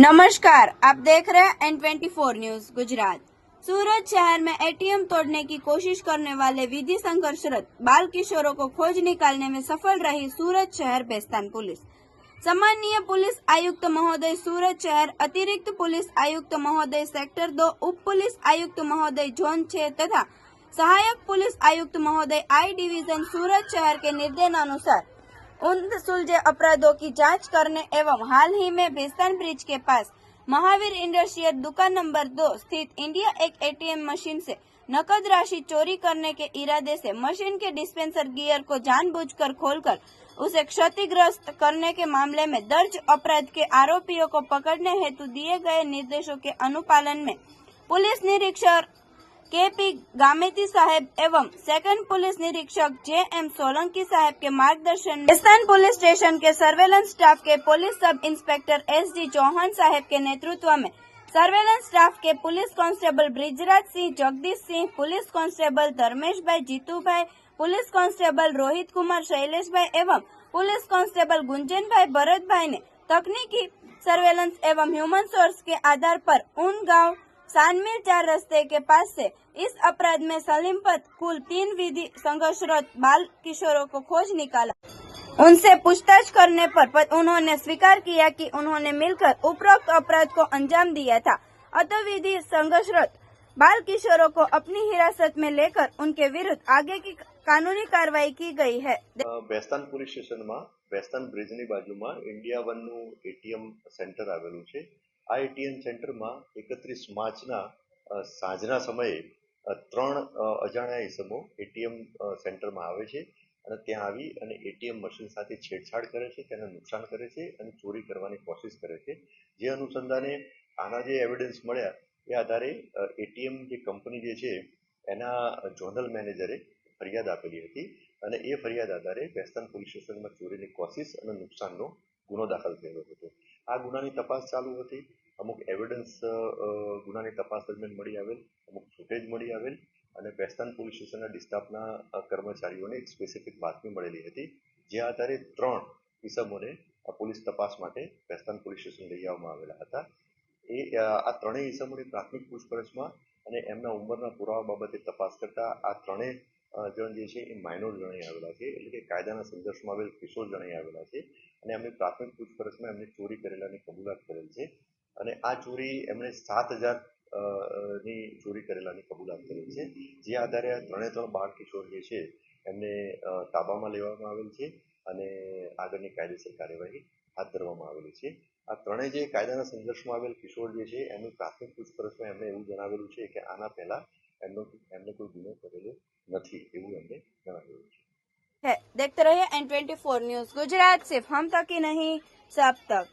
नमस्कार, आप देख रहे हैं N24 न्यूज गुजरात। सूरत शहर में एटीएम तोड़ने की कोशिश करने वाले विधि संघर्षरत बाल किशोरों को खोज निकालने में सफल रही सूरत शहर बेस्तान पुलिस। सम्मानीय पुलिस आयुक्त महोदय सूरत शहर, अतिरिक्त पुलिस आयुक्त महोदय सेक्टर 2, उप पुलिस आयुक्त महोदय जोन 6 तथा सहायक पुलिस आयुक्त महोदय आई डिवीजन सूरत शहर के निर्देशानुसार उन सुलझे अपराधों की जांच करने एवं हाल ही में बेस्तान ब्रिज के पास महावीर इंडस्ट्रियल दुकान नंबर 2 स्थित इंडिया एक एटीएम मशीन से नकद राशि चोरी करने के इरादे से मशीन के डिस्पेंसर गियर को जानबूझकर खोलकर उसे क्षतिग्रस्त करने के मामले में दर्ज अपराध के आरोपियों को पकड़ने हेतु दिए गए निर्देशों के अनुपालन में पुलिस निरीक्षक के.पी. गामेती साहेब एवं सेकंड पुलिस निरीक्षक जे.एम. सोलंकी साहेब के मार्गदर्शन में बेस्तान पुलिस स्टेशन के सर्वेलेंस स्टाफ के police sub inspector S G. Chauhan साहेब के नेतृत्व में सर्वेलेंस स्टाफ के police constable Brijraj Singh, Jagdish Singh, police constable Dharmesh भाई, जीतू भाई, पुलिस कांस्टेबल रोहित कुमार, शैलेश भाई एवं पुलिस कांस्टेबल गुंजन भाई, भरत भाई ने तकनीकी सर्वेलेंस एवं ह्यूमन सोर्स के आधार पर उन गाँव सानमीर 4 रास्ते के पास से इस अपराध में संलिप्त कुल 3 विधि संघर्षरत बाल किशोरों को खोज निकाला। उनसे पूछताछ करने पर उन्होंने स्वीकार किया कि उन्होंने मिलकर उपरोक्त अपराध को अंजाम दिया था। अतः विधि संघर्षरत बाल किशोरों को अपनी हिरासत में लेकर उनके विरुद्ध आगे की कानूनी कार्रवाई की गई है। बेस्तान पुलिस स्टेशन में बेस्तान ब्रिजनी बाजू में इंडिया 1 નું एटीएम सेंटर आवेलू छे। आ एटीएम सेंटर में 31 मार्चना सांजना समये 3 अजाण्या इसमो एटीएम सेंटर में आवे छे અને ત્યાં આવી અને એટીએમ મશીન સાથે છેડછાડ કરે છે, તેને નુકસાન કરે છે અને ચોરી કરવાની કોશિશ કરે છે। જે અનુસંધાને આના જે એવિડન્સ મળ્યા એ આધારે એટીએમ જે કંપની જે છે એના ઝોનલ મેનેજરે ફરિયાદ આપેલી હતી અને એ ફરિયાદ આધારે બેસ્તાન પોલીસ સ્ટેશનમાં ચોરીની કોશિશ અને નુકસાનનો ગુનો દાખલ થયેલો હતો। આ ગુનાની તપાસ ચાલુ હતી। અમુક એવિડન્સ ગુનાની તપાસ દરમિયાન મળી આવેલ, અમુક ફૂટેજ મળી આવેલ અને બેસ્તાન પોલીસ સ્ટેશનના ડિસ્ટાફના કર્મચારીઓને એક સ્પેસિફિક બાતમી મળેલી હતી, જે આધારે 3 ઇસમોને પોલીસ તપાસ માટે બેસ્તાન પોલીસ સ્ટેશન લઈ આવવામાં આવેલા હતા। આ ત્રણેય ઇસમોની પ્રાથમિક પૂછપરછમાં અને એમના ઉંમરના પુરાવા બાબતે તપાસ કરતા આ ત્રણેય જણ જે છે એ માઇનોર જણાઈ આવેલા છે, એટલે કે કાયદાના સંઘર્ષમાં આવેલ કિશોર જણાઈ આવેલા છે અને એમની પ્રાથમિક પૂછપરછમાં એમને ચોરી કરેલાની કબૂલાત કરેલ છે અને આ ચોરી એમણે 7,000 ની ચોરી કરેલાની કબૂલાત કરેલ છે। જે આધારે આ ત્રણે બાળ કિશોર જે છે એમને તાબામાં લેવામાં આવેલ છે અને આગળની કાયદેસર કાર્યવાહી હાથ ધરવામાં આવેલી છે। આ ત્રણેય જે કાયદાના સંઘર્ષમાં આવેલ કિશોર જે છે એમની પ્રાથમિક પૂછપરછમાં એમણે એવું જણાવેલું છે કે આના પહેલા એમને કોઈ ગુનો કરેલો નથી, એવું એમને જણાવેલું છે। देखते रहिए N24 न्यूज गुजरात, सिर्फ हम तक ही नहीं सब तक।